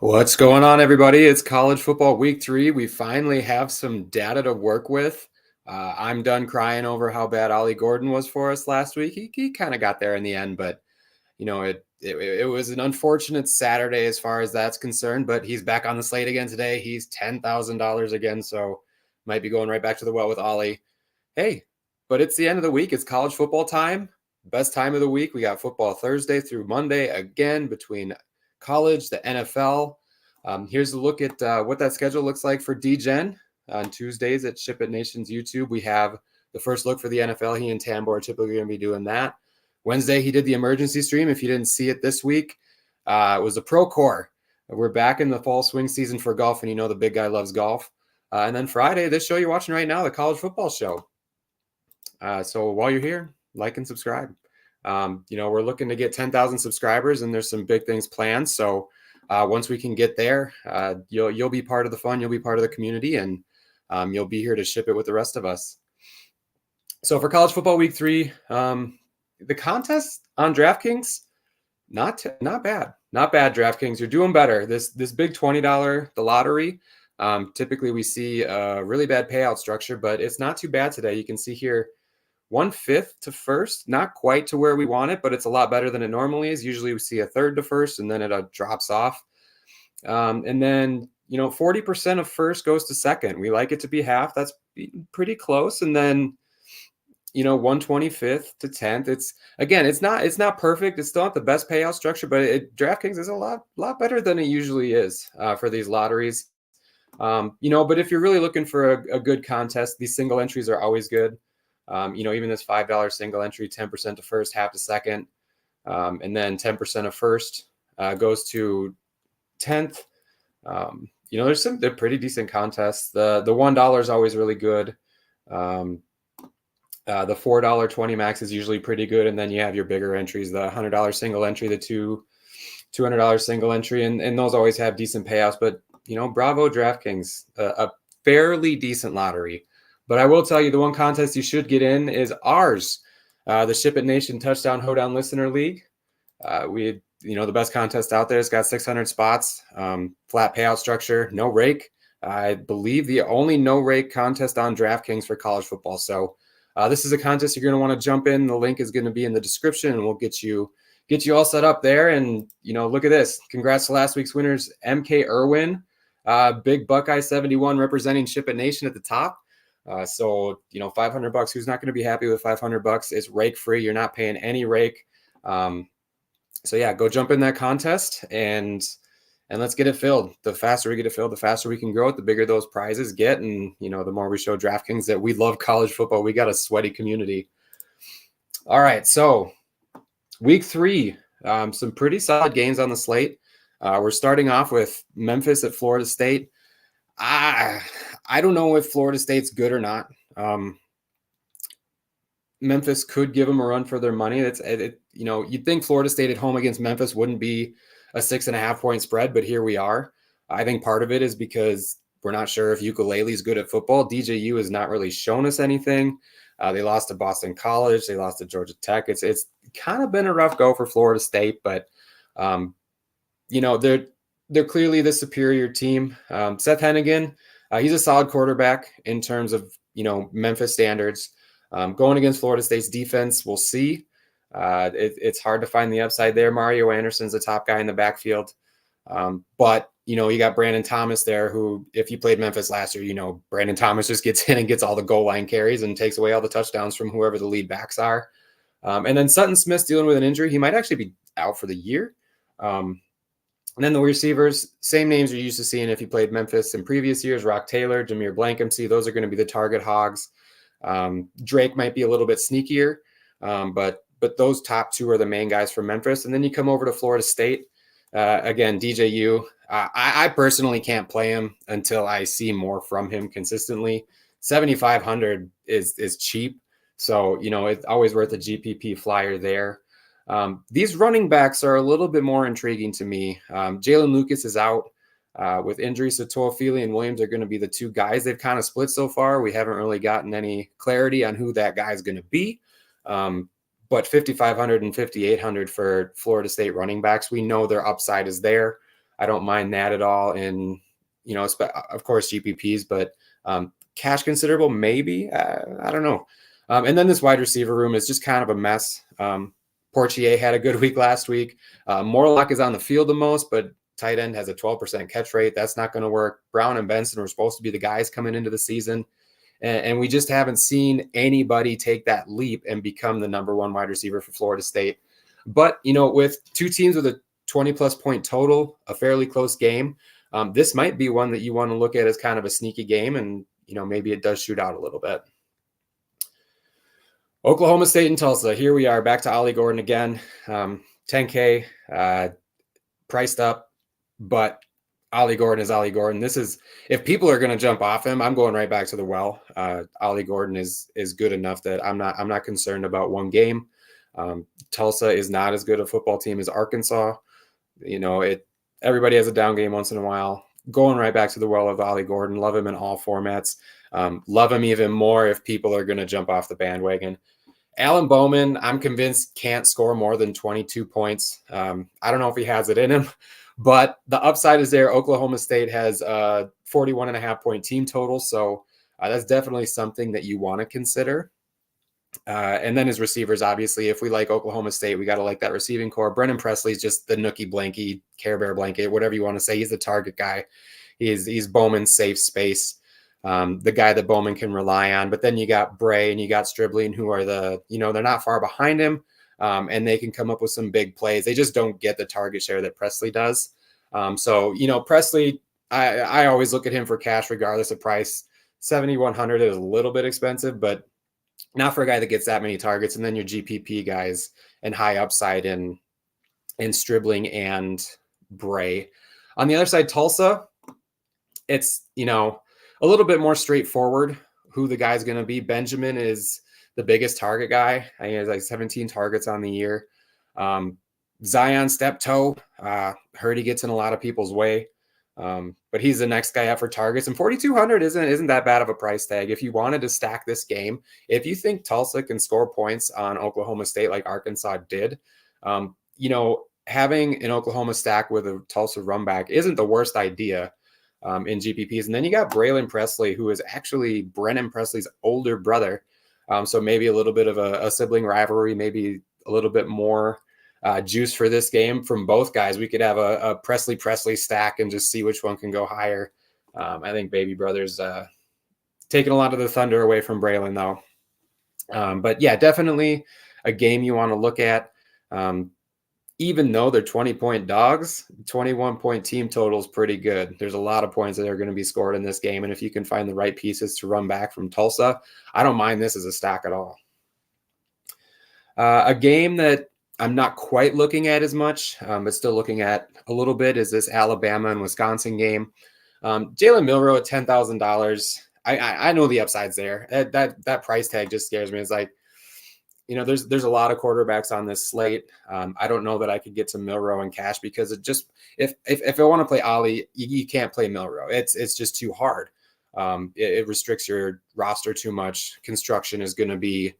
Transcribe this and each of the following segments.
What's going on, everybody? It's college football week 3. We finally have some data to work with. I'm done crying over how bad Ollie Gordon was for us last week. He kind of got there in the end, but it was an unfortunate Saturday as far as that's concerned. But he's back on the slate again today. He's $10,000 again, so might be going right back to the well with Ollie. Hey, but it's the end of the week. It's college football time. Best time of the week. We got football Thursday through Monday again between college, the NFL. Here's a look at what that schedule looks like for DGen on Tuesdays at SHIPIT Nation's YouTube. We have the first look for the NFL. He and Tambo are typically going to be doing that. Wednesday, he did the emergency stream. If you didn't see it this week, it was a Pro Core. We're back in the fall swing season for golf, and you know the big guy loves golf. And then Friday, this show you're watching right now, the college football show. So while you're here, like and subscribe. We're looking to get 10,000 subscribers, and there's some big things planned. So once we can get there, you'll be part of the fun. You'll be part of the community, and you'll be here to ship it with the rest of us. So for college football week 3, the contest on DraftKings, not bad. Not bad, DraftKings. You're doing better. This big $20, the lottery, typically we see a really bad payout structure, but it's not too bad today. You can see here, 1/5 to first, not quite to where we want it, but it's a lot better than it normally is. Usually we see a third to first, and then it drops off. And then, 40% of first goes to second. We like it to be half. That's pretty close. And then, 1/25th to 10th. It's not perfect. It's still not the best payout structure, but DraftKings is a lot better than it usually is for these lotteries. But if you're really looking for a good contest, these single entries are always good. Even this $5 single entry, 10% to first, half to second, and then 10% of first goes to 10th. They're pretty decent contests. The $1 is always really good. The $4 20 max is usually pretty good, and then you have your bigger entries, the $100 single entry, the $200 single entry, and those always have decent payouts. But bravo DraftKings, a fairly decent lottery. But I will tell you, the one contest you should get in is ours, the SHIPIT Nation Touchdown Hoedown Listener League. The best contest out there. It's got 600 spots, flat payout structure, no rake. I believe the only no rake contest on DraftKings for college football. So this is a contest you're going to want to jump in. The link is going to be in the description, and we'll get you all set up there. And look at this. Congrats to last week's winners, MK Irwin, Big Buckeye 71 representing SHIPIT Nation at the top. So $500. Who's not going to be happy with $500? It's rake free. You're not paying any rake. So yeah, go jump in that contest and let's get it filled. The faster we get it filled, the faster we can grow it, the bigger those prizes get. And the more we show DraftKings that we love college football, we got a sweaty community. All right. So week 3, some pretty solid games on the slate. We're starting off with Memphis at Florida State. I don't know if Florida State's good or not. Memphis could give them a run for their money. You'd think Florida State at home against Memphis wouldn't be a 6.5 point spread, but here we are. I think part of it is because we're not sure if Ukulele's good at football. DJU has not really shown us anything. They lost to Boston College. They lost to Georgia Tech. It's kind of been a rough go for Florida State, but they're clearly the superior team. Seth Hennigan, he's a solid quarterback in terms of, Memphis standards. Going against Florida State's defense, we'll see. It's hard to find the upside there. Mario Anderson's the top guy in the backfield. But, you got Brandon Thomas there, who, if you played Memphis last year, Brandon Thomas just gets in and gets all the goal line carries and takes away all the touchdowns from whoever the lead backs are. And then Sutton Smith's dealing with an injury. He might actually be out for the year. And then the receivers, same names you're used to seeing if you played Memphis in previous years. Rock Taylor, Jameer Blankensee, those are going to be the target hogs. Drake might be a little bit sneakier, but those top 2 are the main guys for Memphis. And then you come over to Florida State. Again, DJU, I personally can't play him until I see more from him consistently. 7,500 is cheap. So, it's always worth a GPP flyer there. These running backs are a little bit more intriguing to me. Jalen Lucas is out with injuries, so Toafili and Williams are going to be the 2 guys. They've kind of split so far. We haven't really gotten any clarity on who that guy is going to be. But 5,500 and 5,800 for Florida State running backs, we know their upside is there. I don't mind that at all in, of course, GPPs, but cash considerable, maybe. I don't know. And then this wide receiver room is just kind of a mess. Portier had a good week last week. Morlock is on the field the most, but tight end has a 12% catch rate. That's not going to work. Brown and Benson were supposed to be the guys coming into the season. And we just haven't seen anybody take that leap and become the number one wide receiver for Florida State. But, with two teams with a 20-plus point total, a fairly close game, this might be one that you want to look at as kind of a sneaky game. And, maybe it does shoot out a little bit. Oklahoma State and Tulsa. Here we are, back to Ollie Gordon again. 10K, priced up, but Ollie Gordon is Ollie Gordon. This is, if people are going to jump off him, I'm going right back to the well. Ollie Gordon is good enough that I'm not concerned about one game. Tulsa is not as good a football team as Arkansas. Everybody has a down game once in a while. Going right back to the well of Ollie Gordon. Love him in all formats. Love him even more if people are going to jump off the bandwagon. Alan Bowman, I'm convinced, can't score more than 22 points. I don't know if he has it in him, but the upside is there. Oklahoma State has a 41.5 point team total, so that's definitely something that you want to consider. And then his receivers, obviously, if we like Oklahoma State, we got to like that receiving core. Brennan Presley's just the nookie blankie, Care Bear blanket, whatever you want to say. He's the target guy. He's Bowman's safe space. The guy that Bowman can rely on. But then you got Bray and you got Stribling, who are they're not far behind him, and they can come up with some big plays. They just don't get the target share that Presley does. So Presley, I always look at him for cash regardless of price. 7,100 is a little bit expensive, but not for a guy that gets that many targets. And then your GPP guys and high upside in Stribling and Bray. On the other side, Tulsa, it's, a little bit more straightforward who the guy's going to be. Benjamin is the biggest target guy. I think he has like 17 targets on the year. Zion Steptoe, heard he gets in a lot of people's way. But he's the next guy up for targets, and 4,200 isn't that bad of a price tag. If you wanted to stack this game, if you think Tulsa can score points on Oklahoma State like Arkansas did, having an Oklahoma stack with a Tulsa run back isn't the worst idea in GPPs. And then you got Braylon Presley, who is actually Brennan Presley's older brother. So maybe a little bit of a sibling rivalry, maybe a little bit more juice for this game from both guys. We could have a Presley stack and just see which one can go higher. I think baby brother's taking a lot of the thunder away from Braylon, though. But yeah, definitely a game you want to look at. Even though they're 20-point dogs, 21-point team total is pretty good. There's a lot of points that are going to be scored in this game. And if you can find the right pieces to run back from Tulsa, I don't mind this as a stack at all. A game that I'm not quite looking at as much, but still looking at a little bit, is this Alabama and Wisconsin game. Jalen Milroe at $10,000. I know the upside's there. That price tag just scares me. It's like, there's a lot of quarterbacks on this slate. I don't know that I could get to Milroe in cash because it just, if I want to play Ollie, you can't play Milroe. It's just too hard. It restricts your roster too much. Construction is going to be,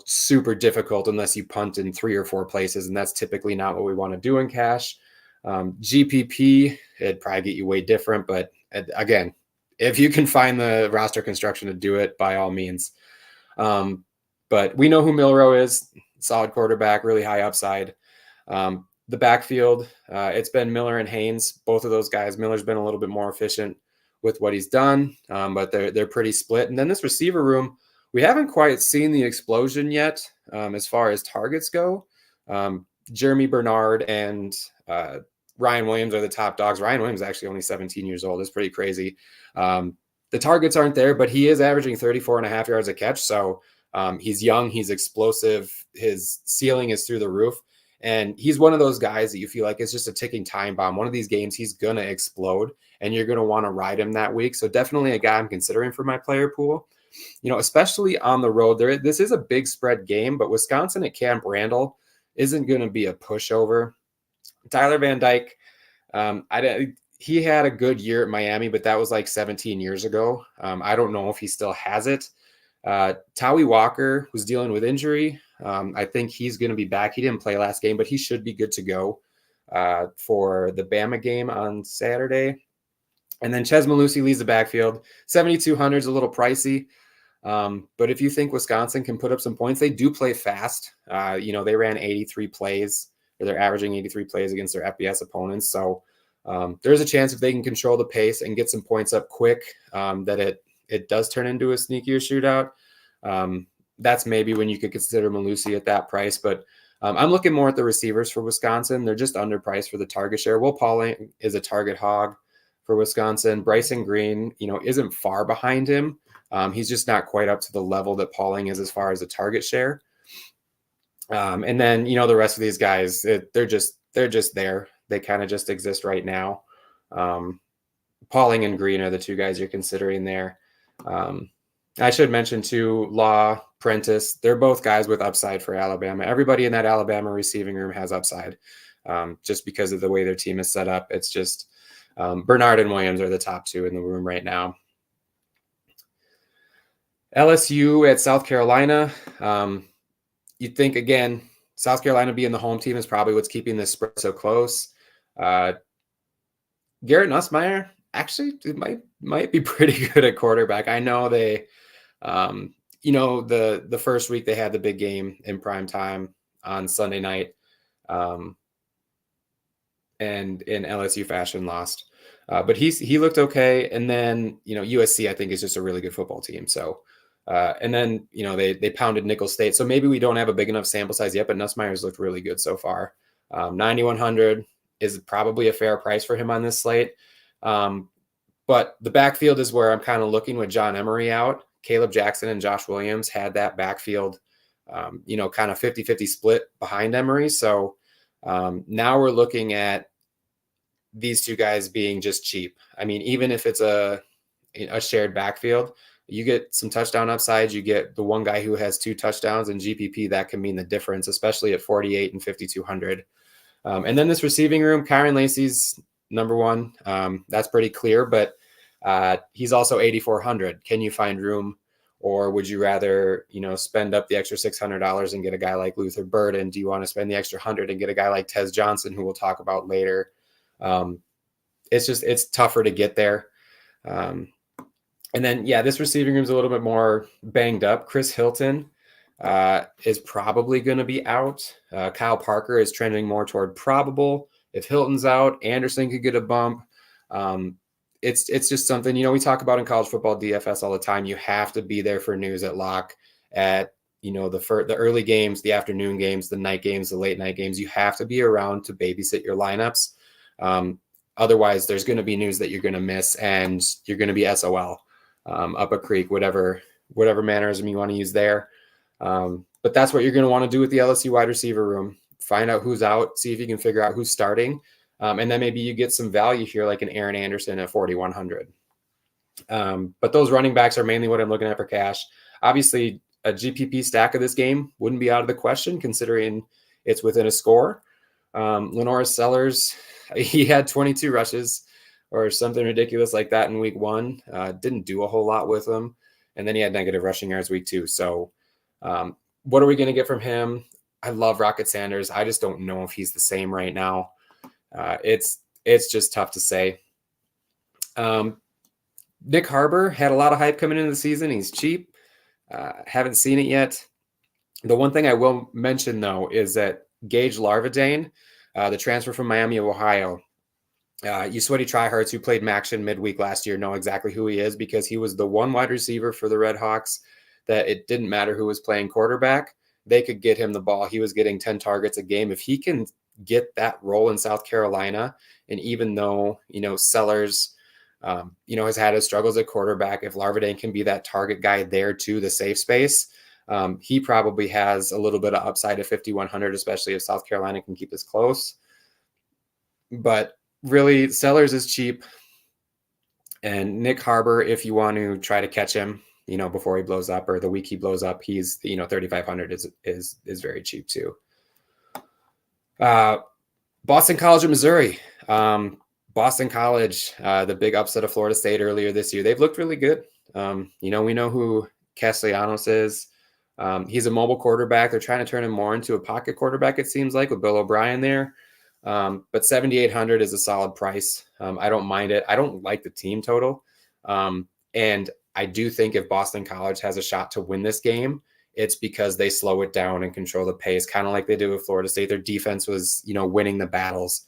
super difficult unless you punt in 3 or 4 places. And that's typically not what we want to do in cash. GPP, it'd probably get you way different. But again, if you can find the roster construction to do it, by all means. But we know who Milroe is. Solid quarterback, really high upside. The backfield, it's been Miller and Haynes, both of those guys. Miller's been a little bit more efficient with what he's done, but they're pretty split. And then this receiver room, we haven't quite seen the explosion yet as far as targets go. Jeremy Bernard and Ryan Williams are the top dogs. Ryan Williams is actually only 17 years old. It's pretty crazy. The targets aren't there, but he is averaging 34.5 yards a catch. So he's young, he's explosive. His ceiling is through the roof. And he's one of those guys that you feel like it's just a ticking time bomb. One of these games, he's going to explode, and you're going to want to ride him that week. So definitely a guy I'm considering for my player pool. Especially on the road. This is a big spread game, but Wisconsin at Camp Randall isn't going to be a pushover. Tyler Van Dyke, he had a good year at Miami, but that was like 17 years ago. I don't know if he still has it. Tawi Walker was dealing with injury. I think he's going to be back. He didn't play last game, but he should be good to go. for the Bama game on Saturday. And then Ches Malusi leads the backfield. 7,200 is a little pricey. But if you think Wisconsin can put up some points, they do play fast. They ran 83 plays, or they're averaging 83 plays against their FBS opponents. So there's a chance if they can control the pace and get some points up quick, that it does turn into a sneakier shootout. That's maybe when you could consider Malusi at that price. But I'm looking more at the receivers for Wisconsin. They're just underpriced for the target share. Will Pauling is a target hog for Wisconsin. Bryson Green, isn't far behind him. He's just not quite up to the level that Pauling is as far as the target share. And then, the rest of these guys, they're just there. They kind of just exist right now. Pauling and Green are the two guys you're considering there. I should mention too, Law, Prentice, they're both guys with upside for Alabama. Everybody in that Alabama receiving room has upside, just because of the way their team is set up. It's just Bernard and Williams are the top two in the room right now. LSU at South Carolina. You'd think, again, South Carolina being the home team is probably what's keeping this spread so close. Garrett Nussmeier, actually, it might be pretty good at quarterback. I know they, the first week they had the big game in prime time on Sunday night, and in LSU fashion lost. But he looked okay. And then, USC, I think, is just a really good football team. So, and then, they pounded Nicholls State. So maybe we don't have a big enough sample size yet, but Nussmeier's looked really good so far. 9,100 is probably a fair price for him on this slate. But the backfield is where I'm kind of looking with John Emery out. Caleb Jackson and Josh Williams had that backfield, kind of 50-50 split behind Emery. So now we're looking at these two guys being just cheap. I mean, even if it's a shared backfield, you get some touchdown upsides. You get the one guy who has 2 touchdowns in GPP. That can mean the difference, especially at 48 and 5,200. And then this receiving room, Kyron Lacey's number one. That's pretty clear, but he's also 8,400. Can you find room, or would you rather, spend up the extra $600 and get a guy like Luther Burden? Do you want to spend the extra 100 and get a guy like Tez Johnson, who we'll talk about later? It's tougher to get there. And then, this receiving room is a little bit more banged up. Chris Hilton is probably going to be out. Kyle Parker is trending more toward probable. If Hilton's out, Anderson could get a bump. It's just something, we talk about in college football DFS all the time. You have to be there for news at lock at, the early games, the afternoon games, the night games, the late night games. You have to be around to babysit your lineups. Otherwise, there's going to be news that you're going to miss, and you're going to be SOL up a creek, whatever mannerism you want to use there. But that's what you're going to want to do with the LSU wide receiver room. Find out who's out, see if you can figure out who's starting. And then maybe you get some value here, like an Aaron Anderson at 4,100. But those running backs are mainly what I'm looking at for cash. Obviously, a GPP stack of this game wouldn't be out of the question, considering it's within a score. Lenora Sellers, he had 22 rushes or something ridiculous like that in week 1. Didn't do a whole lot with them. And then he had negative rushing yards week 2. So what are we going to get from him? I love Rocket Sanders. I just don't know if he's the same right now. It's just tough to say. Nick Harbor had a lot of hype coming into the season. He's cheap. Haven't seen it yet. The one thing I will mention, though, is that Gage Larvadane, the transfer from Miami of Ohio, you sweaty tryhards who played Maction midweek last year know exactly who he is, because he was the one wide receiver for the Red Hawks that it didn't matter who was playing quarterback. They could get him the ball. He was getting 10 targets a game. If he can get that role in South Carolina, and even though, Sellers, has had his struggles at quarterback, if Larvadane can be that target guy there too, the safe space, he probably has a little bit of upside at 5,100, especially if South Carolina can keep this close. But really, Sellers is cheap. And Nick Harbor, if you want to try to catch him, before he blows up, or the week he blows up, he's, 3,500 is very cheap too. Boston College of Missouri. Boston College, the big upset of Florida State earlier this year. They've looked really good. We know who Castellanos is. He's a mobile quarterback. They're trying to turn him more into a pocket quarterback, it seems like, with Bill O'Brien there. But 7,800 is a solid price. I don't mind it. I don't like the team total. And I do think if Boston College has a shot to win this game, it's because they slow it down and control the pace, kind of like they did with Florida State. Their defense was, winning the battles.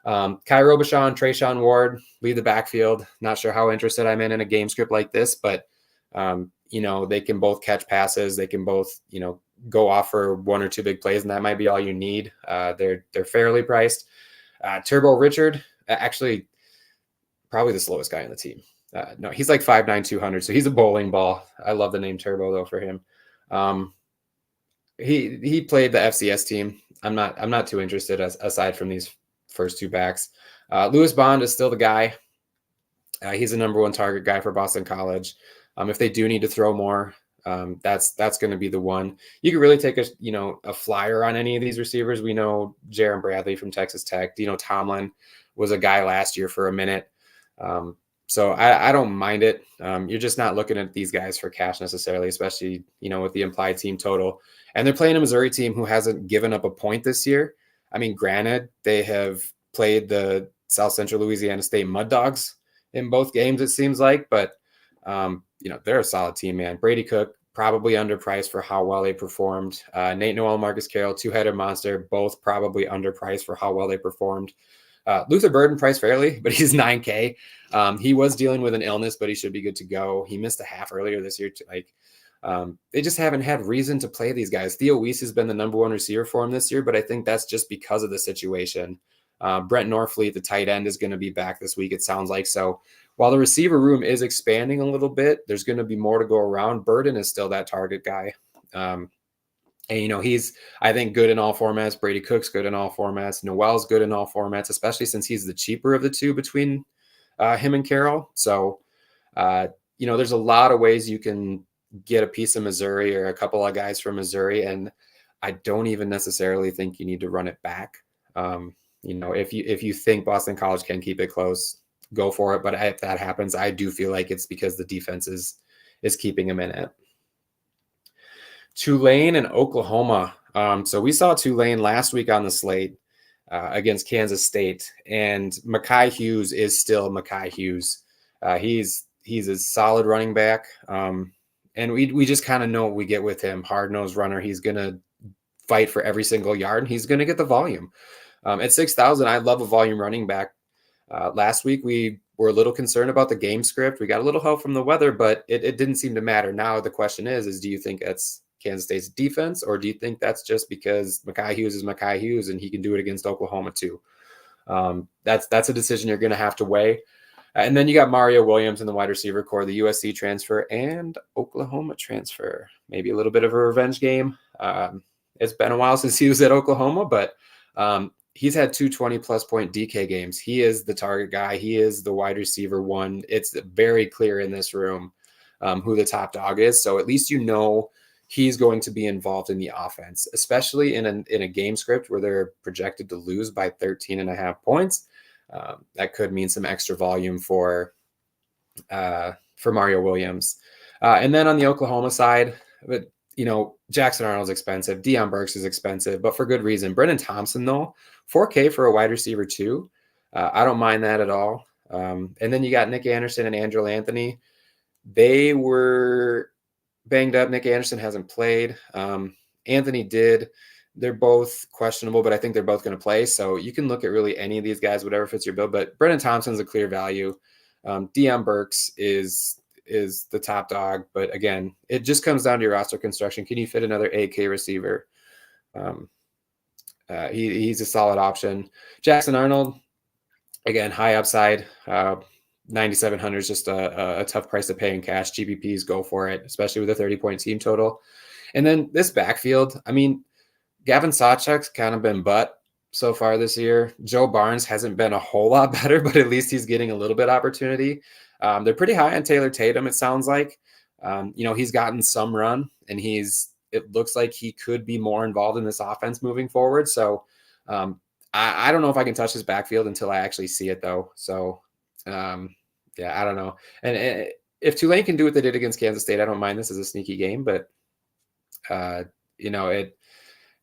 Kai Robichon, Trayshawn Ward lead the backfield. Not sure how interested I'm in a game script like this, but they can both catch passes. They can both, go off for one or two big plays, and that might be all you need. They're fairly priced. Turbo Richard, actually probably the slowest guy on the team. No, he's like 5'9", 200, so he's a bowling ball. I love the name Turbo though for him. He played the FCS team. I'm not too interested aside from these first two backs. Lewis Bond is still the guy. He's a number one target guy for Boston College. If they do need to throw more, that's going to be the one. You could really take a flyer on any of these receivers. We know Jaron Bradley from Texas Tech. Tomlin was a guy last year for a minute. So I don't mind it. You're just not looking at these guys for cash necessarily, especially, with the implied team total. And they're playing a Missouri team who hasn't given up a point this year. I mean, granted, they have played the South Central Louisiana State Mud Dogs in both games, it seems like, but they're a solid team, man. Brady Cook, probably underpriced for how well they performed. Nate Noel, Marcus Carroll, two-headed monster, both probably underpriced for how well they performed. Luther Burden priced fairly, but he's $9K. He was dealing with an illness, but he should be good to go. He missed a half earlier this year. They just haven't had reason to play these guys. Theo Weiss has been the number one receiver for him this year, but I think that's just because of the situation. Brent Norfleet, the tight end, is going to be back this week, it sounds like. So while the receiver room is expanding a little bit, there's going to be more to go around. Burden is still that target guy. And, he's, I think, good in all formats. Brady Cook's good in all formats. Noel's good in all formats, especially since he's the cheaper of the two between him and Carroll. So, there's a lot of ways you can get a piece of Missouri or a couple of guys from Missouri. And I don't even necessarily think you need to run it back. If you think Boston College can keep it close, go for it. But if that happens, I do feel like it's because the defense is keeping them in it. Tulane and Oklahoma. So we saw Tulane last week on the slate against Kansas State, and Mekhi Hughes is still Mekhi Hughes. He's a solid running back, and we just kind of know what we get with him. Hard-nosed runner. He's going to fight for every single yard, and he's going to get the volume. At 6,000, I love a volume running back. Last week, we were a little concerned about the game script. We got a little help from the weather, but it didn't seem to matter. Now the question is do you think that's Kansas State's defense, or do you think that's just because Mekhi Hughes is Mekhi Hughes and he can do it against Oklahoma too? That's a decision you're going to have to weigh. And then you got Mario Williams in the wide receiver core, the USC transfer and Oklahoma transfer. Maybe a little bit of a revenge game. It's been a while since he was at Oklahoma, but he's had 220-plus point DK games. He is the target guy. He is the wide receiver one. It's very clear in this room who the top dog is. So at least he's going to be involved in the offense, especially in a game script where they're projected to lose by 13.5 points. That could mean some extra volume for Mario Williams. And then on the Oklahoma side, but Jackson Arnold's expensive. Deion Burks is expensive, but for good reason. Brennan Thompson, though, $4K for a wide receiver too. I don't mind that at all. And then you got Nick Anderson and Andrew Anthony. They were banged up. Nick Anderson hasn't played. Anthony did. They're both questionable, but I think they're both going to play. So you can look at really any of these guys, whatever fits your bill. But Brennan Thompson's a clear value. Deion Burks is the top dog. But again, it just comes down to your roster construction. Can you fit another 8K receiver? He's a solid option. Jackson Arnold, again, high upside. 9,700 is just a tough price to pay in cash. GPPs, go for it, especially with a 30-point team total. And then this backfield, I mean, Gavin Sawchuk's kind of been butt so far this year. Joe Barnes hasn't been a whole lot better, but at least he's getting a little bit opportunity. They're pretty high on Taylor Tatum, it sounds like. He's gotten some run, and it looks like he could be more involved in this offense moving forward. So I don't know if I can touch his backfield until I actually see it, though. So, I don't know. And if Tulane can do what they did against Kansas State, I don't mind this as a sneaky game, but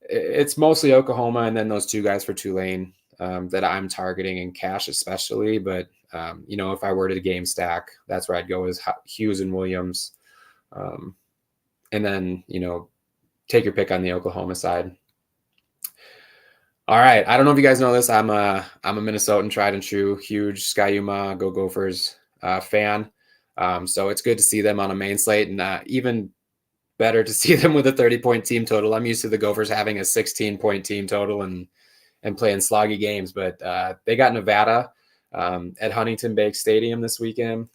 it's mostly Oklahoma and then those two guys for Tulane. that I'm targeting in cash, especially. But, if I were to game stack, that's where I'd go is Hughes and Williams. And then, take your pick on the Oklahoma side. All right. I don't know if you guys know this. I'm a Minnesotan, tried and true, huge Ski-U-Mah, Go Gophers fan. So it's good to see them on a main slate, and even better to see them with a 30-point team total. I'm used to the Gophers having a 16-point team total and playing sloggy games, but they got Nevada at Huntington Bank Stadium this weekend.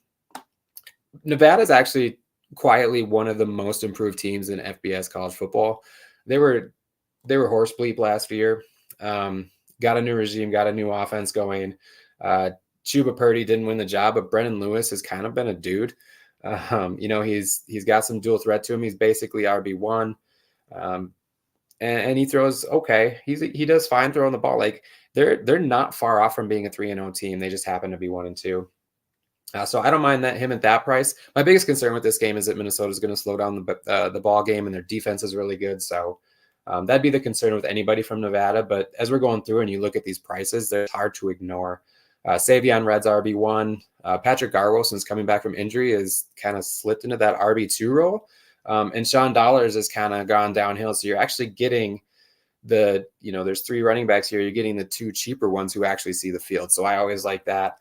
Nevada's actually quietly one of the most improved teams in FBS college football. They were horse bleep last year. Got a new regime, got a new offense going. Chuba Purdy didn't win the job, but Brennan Lewis has kind of been a dude. He's got some dual threat to him. He's basically RB1. And he throws okay. He does fine throwing the ball. Like they're not far off from being a 3-0 team. They just happen to be 1-2. So I don't mind him at that price. My biggest concern with this game is that Minnesota is going to slow down the ball game, and their defense is really good. So that'd be the concern with anybody from Nevada. But as we're going through and you look at these prices, they're hard to ignore. Savion Red's RB1. Patrick Garwo, since coming back from injury, is kind of slipped into that RB2 role. And Sean Dollars has kind of gone downhill. So you're actually getting there's 3 running backs here. You're getting the 2 cheaper ones who actually see the field. So I always like that.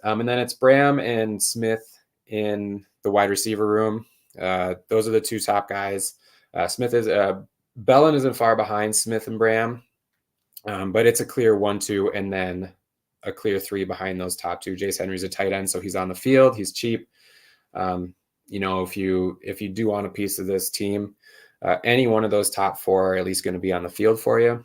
And then it's Bram and Smith in the wide receiver room. Those are the 2 top guys. Bellin isn't far behind Smith and Bram, but it's a clear 1-2 and then a clear 3 behind those top 2. Jace Henry's a tight end, so he's on the field. He's cheap. If you do want a piece of this team, any one of those top 4 are at least going to be on the field for you.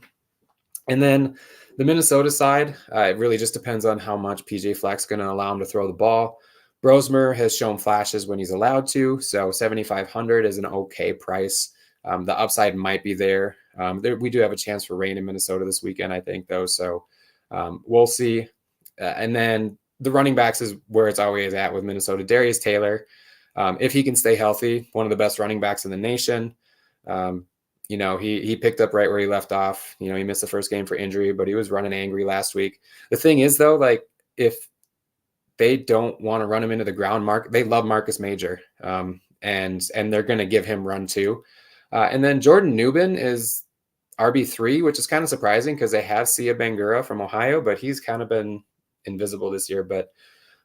And then the Minnesota side, it really just depends on how much PJ Fleck's going to allow him to throw the ball. Brosmer has shown flashes when he's allowed to, so 7,500 is an okay price. The upside might be there. We do have a chance for rain in Minnesota this weekend, I think, though. So we'll see. And then the running backs is where it's always at with Minnesota. Darius Taylor, if he can stay healthy, one of the best running backs in the nation. He picked up right where he left off. He missed the first game for injury, but he was running angry last week. The thing is, though, like if they don't want to run him into the ground, they love Marcus Major, and they're going to give him run too. And then Jordan Newman is RB3, which is kind of surprising because they have Sia Bangura from Ohio, but he's kind of been invisible this year. But,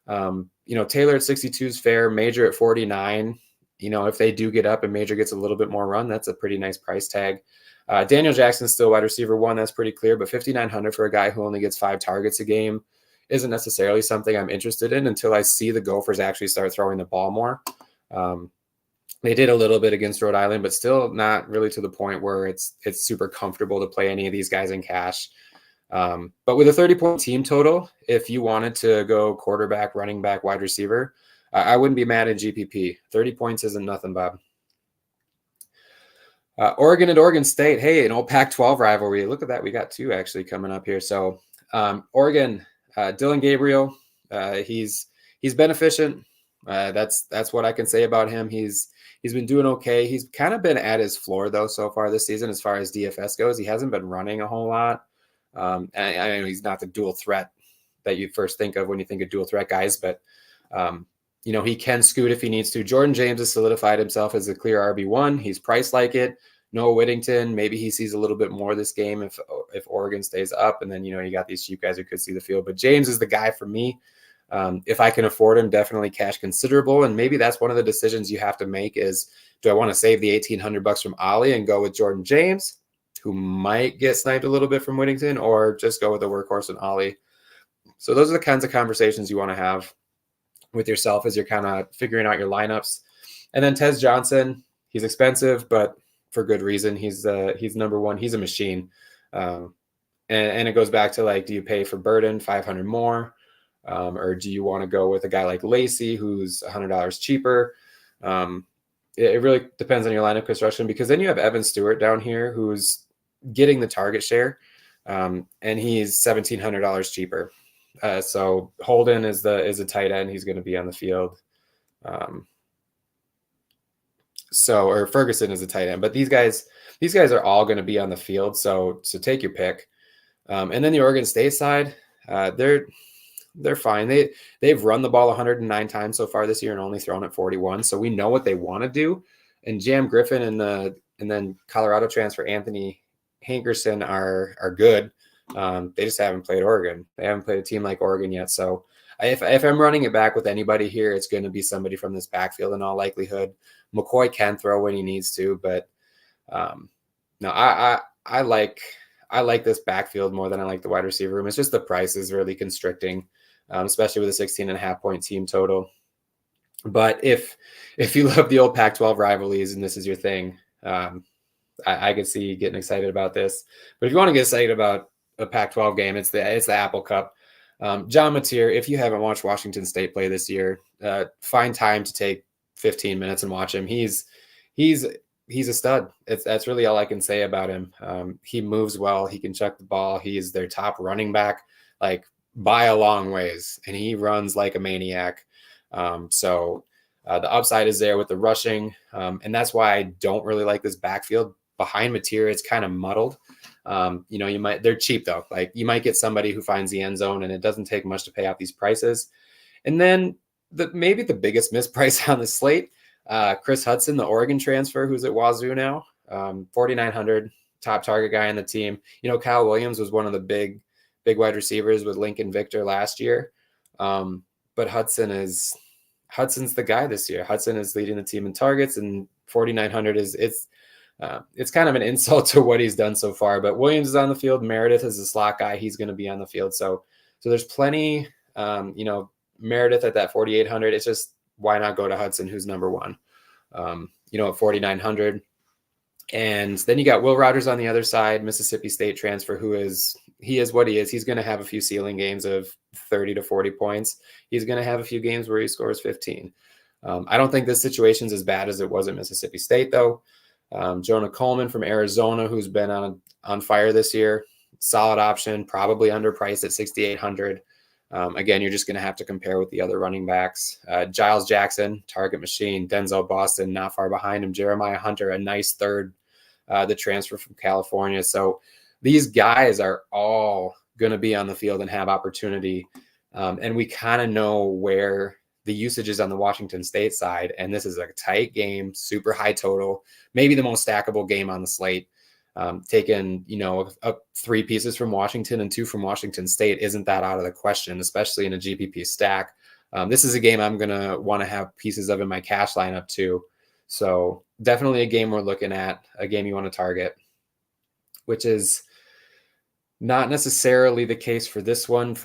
Taylor at 62 is fair. Major at 49. If they do get up and Major gets a little bit more run, that's a pretty nice price tag. Daniel Jackson's still wide receiver 1. That's pretty clear, but 5,900 for a guy who only gets 5 targets a game isn't necessarily something I'm interested in until I see the Gophers actually start throwing the ball more. They did a little bit against Rhode Island, but still not really to the point where it's super comfortable to play any of these guys in cash. But with a 30-point team total, if you wanted to go quarterback, running back, wide receiver, I wouldn't be mad at GPP. 30 points isn't nothing, Bob. Oregon at Oregon State. Hey, an old Pac-12 rivalry. Look at that. We got 2 actually coming up here. So Oregon, Dylan Gabriel, he's been efficient. That's what I can say about him. He's been doing okay. He's kind of been at his floor, though, so far this season as far as DFS goes. He hasn't been running a whole lot. And I know he's not the dual threat that you first think of when you think of dual threat guys, but he can scoot if he needs to. Jordan James has solidified himself as a clear RB1. He's priced like it. Noah Whittington, maybe he sees a little bit more this game if Oregon stays up. And then, you got these cheap guys who could see the field. But James is the guy for me. If I can afford him, definitely cash considerable. And maybe that's one of the decisions you have to make is, do I want to save the $1,800 from Ollie and go with Jordan James, who might get sniped a little bit from Whittington, or just go with the workhorse and Ollie? So those are the kinds of conversations you want to have with yourself as you're kind of figuring out your lineups. And then Tez Johnson, he's expensive, but for good reason. He's number 1. He's a machine. And it goes back to, like, do you pay for Burden 500 more? Or do you want to go with a guy like Lacey, who's $100 cheaper? It really depends on your lineup construction, because then you have Evan Stewart down here who's getting the target share, and he's $1,700 cheaper. So Holden is a tight end. He's going to be on the field. Or Ferguson is a tight end, but these guys are all going to be on the field. So take your pick. And then the Oregon State side, they're fine. They've run the ball 109 times so far this year and only thrown it 41. So we know what they want to do. And Jam Griffin and then Colorado transfer Anthony Hankerson are good. They just haven't played Oregon. They haven't played a team like Oregon yet. So if I'm running it back with anybody here, it's going to be somebody from this backfield in all likelihood. McCoy can throw when he needs to, but no, I like this backfield more than I like the wide receiver room. It's just the price is really constricting, especially with a 16.5 point team total. But if you love the old Pac-12 rivalries and this is your thing, I could see you getting excited about this. But if you want to get excited about a Pac-12 game, it's the Apple Cup. John Mateer, if you haven't watched Washington State play this year, find time to take 15 minutes and watch him. He's a stud. That's really all I can say about him. He moves well. He can chuck the ball. He's their top running back, like by a long ways, and he runs like a maniac. So the upside is there with the rushing, and that's why I don't really like this backfield behind Mateer. It's kind of muddled. They're cheap though. Like you might get somebody who finds the end zone, and it doesn't take much to pay out these prices. And then maybe the biggest misprice on the slate. Chris Hudson, the Oregon transfer, who's at Wazoo now, 4,900, top target guy on the team. Kyle Williams was one of the big wide receivers with Lincoln Victor last year. But Hudson's the guy this year. Hudson is leading the team in targets, and 4,900 it's kind of an insult to what he's done so far. But Williams is on the field. Meredith is a slot guy. He's going to be on the field. So there's plenty, Meredith at that 4,800. It's just, why not go to Hudson, who's number one, at 4,900. And then you got Will Rogers on the other side, Mississippi State transfer, he is what he is. He's going to have a few ceiling games of 30 to 40 points. He's going to have a few games where he scores 15. I don't think this situation's as bad as it was at Mississippi State, though. Jonah Coleman from Arizona, who's been on fire this year, solid option, probably underpriced at 6,800. Again, you're just going to have to compare with the other running backs. Giles Jackson, target machine. Denzel Boston, not far behind him. Jeremiah Hunter, a nice third, the transfer from California. So these guys are all going to be on the field and have opportunity. And we kind of know where the usage is on the Washington State side. And this is a tight game, super high total, maybe the most stackable game on the slate. Taking, up 3 pieces from Washington and 2 from Washington State isn't that out of the question, especially in a GPP stack. This is a game I'm going to want to have pieces of in my cash lineup too. So definitely a game we're looking at, a game you want to target, which is not necessarily the case for this one,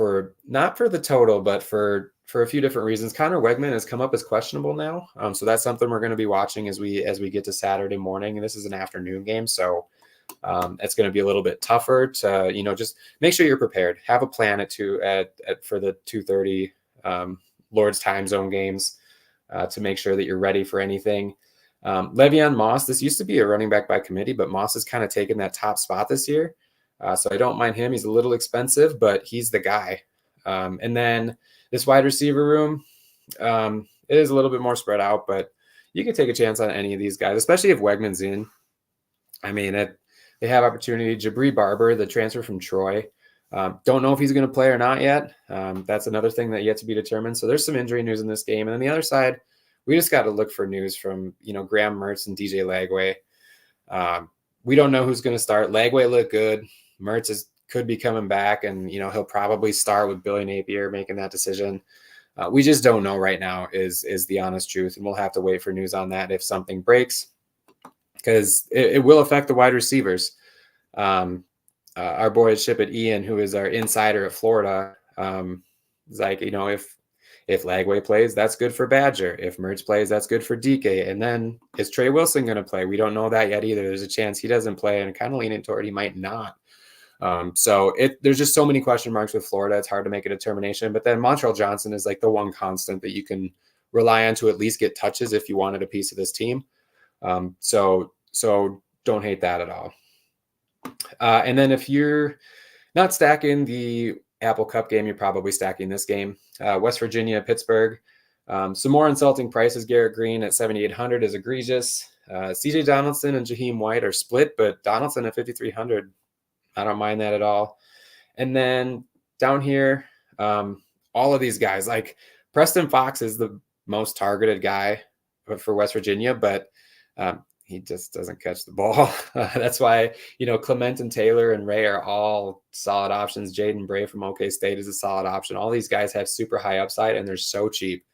not for the total, but for a few different reasons. Connor Wegman has come up as questionable now. So that's something we're going to be watching as we get to Saturday morning. And this is an afternoon game. So it's going to be a little bit tougher to, just make sure you're prepared. Have a plan for the 2:30 Lord's time zone games to make sure that you're ready for anything. Le'Veon Moss, this used to be a running back by committee, but Moss has kind of taken that top spot this year. So I don't mind him. He's a little expensive, but he's the guy. And then this wide receiver room, it is a little bit more spread out, but you can take a chance on any of these guys, especially if Wegman's in. I mean, they have opportunity. Jabri Barber, the transfer from Troy. Don't know if he's going to play or not yet. That's another thing that yet to be determined. So there's some injury news in this game. And on the other side, we just got to look for news from, Graham Mertz and DJ Lagway. We don't know who's going to start. Lagway looked good. Mertz could be coming back, and, he'll probably start with Billy Napier making that decision. We just don't know right now is the honest truth. And we'll have to wait for news on that if something breaks, because it will affect the wide receivers. Our boy at SHIPIT, Ian, who is our insider at Florida, is like, if Lagway plays, that's good for Badger. If Mertz plays, that's good for DK. And then is Trey Wilson going to play? We don't know that yet either. There's a chance he doesn't play, and kind of leaning toward he might not. So there's just so many question marks with Florida. It's hard to make a determination. But then Montrell Johnson is like the one constant that you can rely on to at least get touches if you wanted a piece of this team. So don't hate that at all. And then if you're not stacking the Apple Cup game, you're probably stacking this game. West Virginia, Pittsburgh. Some more insulting prices. Garrett Green at 7,800 is egregious. CJ Donaldson and Jaheim White are split, but Donaldson at 5,300, I don't mind that at all. And then down here, all of these guys, like Preston Fox is the most targeted guy for West Virginia, but he just doesn't catch the ball. That's why, Clement and Taylor and Ray are all solid options. Jaden Bray from OK State is a solid option. All these guys have super high upside, and they're so cheap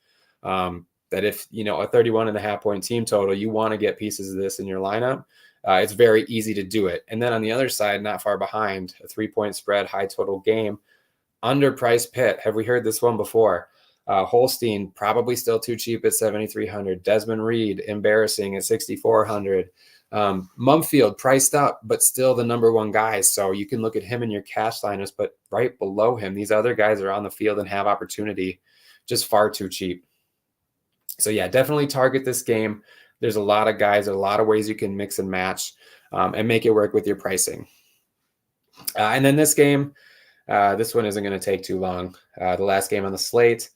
that if, a 31.5 point team total, you want to get pieces of this in your lineup, it's very easy to do it. And then on the other side, not far behind, a 3-point spread, high total game, underpriced Pitt. Have we heard this one before? Holstein, probably still too cheap at 7,300. Desmond Reed, embarrassing at 6,400. Mumfield, priced up, but still the number one guy. So you can look at him in your cash lineups, but right below him, these other guys are on the field and have opportunity, just far too cheap. So yeah, definitely target this game. There's a lot of guys, a lot of ways you can mix and match and make it work with your pricing. And then this game, this one isn't going to take too long. The last game on the slate.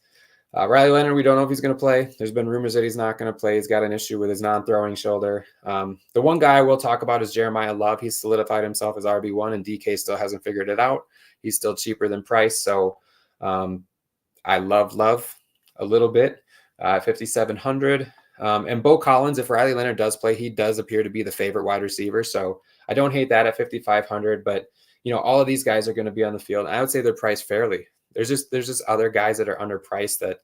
Riley Leonard, we don't know if he's going to play. There's been rumors that he's not going to play. He's got an issue with his non-throwing shoulder. The one guy I will talk about is Jeremiah Love. He's solidified himself as RB1, and DK still hasn't figured it out. He's still cheaper than Price. So I love Love a little bit, 5,700. And Bo Collins, if Riley Leonard does play, he does appear to be the favorite wide receiver. So I don't hate that at 5,500. But, all of these guys are going to be on the field. I would say they're priced fairly. There's just other guys that are underpriced that,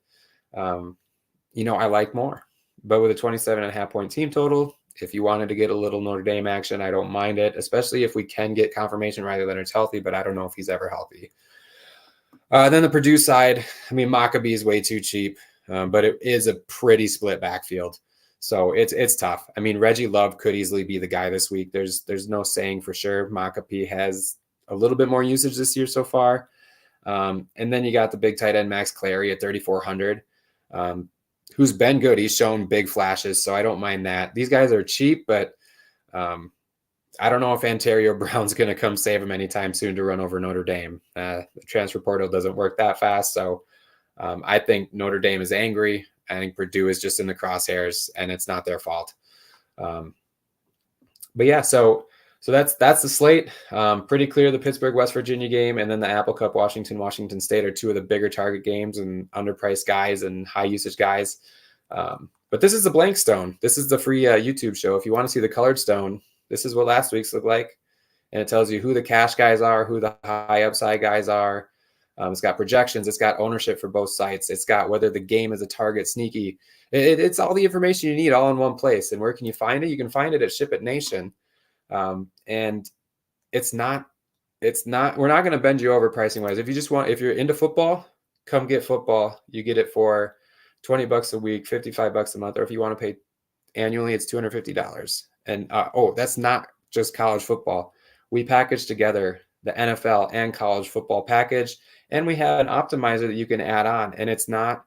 I like more. But with a 27.5 point team total, if you wanted to get a little Notre Dame action, I don't mind it, especially if we can get confirmation Riley Leonard's healthy, but I don't know if he's ever healthy. Then the Purdue side, Maccabee is way too cheap, but it is a pretty split backfield. So it's tough. Reggie Love could easily be the guy this week. There's no saying for sure. Maccabee has a little bit more usage this year so far. And then you got the big tight end Max Clary at 3,400, who's been good. He's shown big flashes, so I don't mind that. These guys are cheap, but I don't know if Ontario Brown's going to come save him anytime soon to run over Notre Dame. The transfer portal doesn't work that fast, so I think Notre Dame is angry. I think Purdue is just in the crosshairs, and it's not their fault. But yeah, so that's the slate. Pretty clear the Pittsburgh West Virginia game, and then the Apple Cup Washington State are two of the bigger target games and underpriced guys and high usage guys. But this is the blank stone. This is the free YouTube show. If you want to see the colored stone, this is what last week's looked like, and it tells you who the cash guys are, who the high upside guys are. It's got projections. It's got ownership for both sites. It's got whether the game is a target sneaky. It's all the information you need all in one place. And where can you find it? You can find it at SHIPIT Nation. And we're not going to bend you over pricing wise. If you're into football, come get football. You get it for $20 a week, $55 a month, or if you want to pay annually, it's $250. And that's not just college football. We package together the NFL and college football package, and we have an optimizer that you can add on. And it's not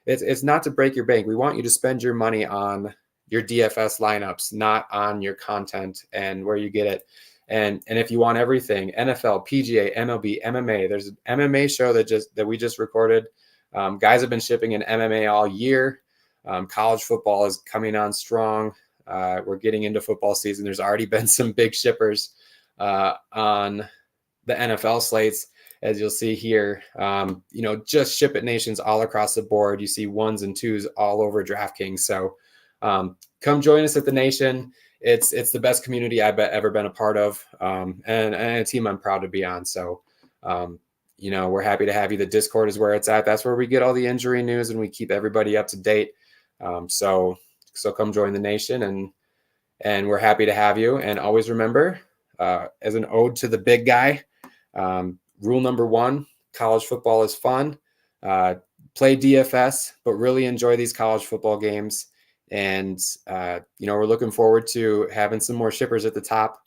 to break your bank. We want you to spend your money on your DFS lineups, not on your content and where you get it. And if you want everything, NFL, PGA, MLB, MMA, there's an MMA show that we just recorded. Guys have been shipping in MMA all year. College football is coming on strong. We're getting into football season. There's already been some big shippers on the NFL slates, as you'll see here. Just SHIPIT Nations all across the board. You see 1s and 2s all over DraftKings. So come join us at the Nation. It's the best community I've ever been a part of, and a team I'm proud to be on. So, we're happy to have you. The Discord is where it's at. That's where we get all the injury news and we keep everybody up to date. So come join the Nation, and we're happy to have you. And always remember, as an ode to the big guy, rule number 1, college football is fun. Play DFS, but really enjoy these college football games. And, we're looking forward to having some more shippers at the top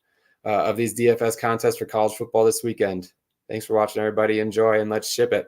of these DFS contests for college football this weekend. Thanks for watching, everybody. Enjoy, and let's ship it.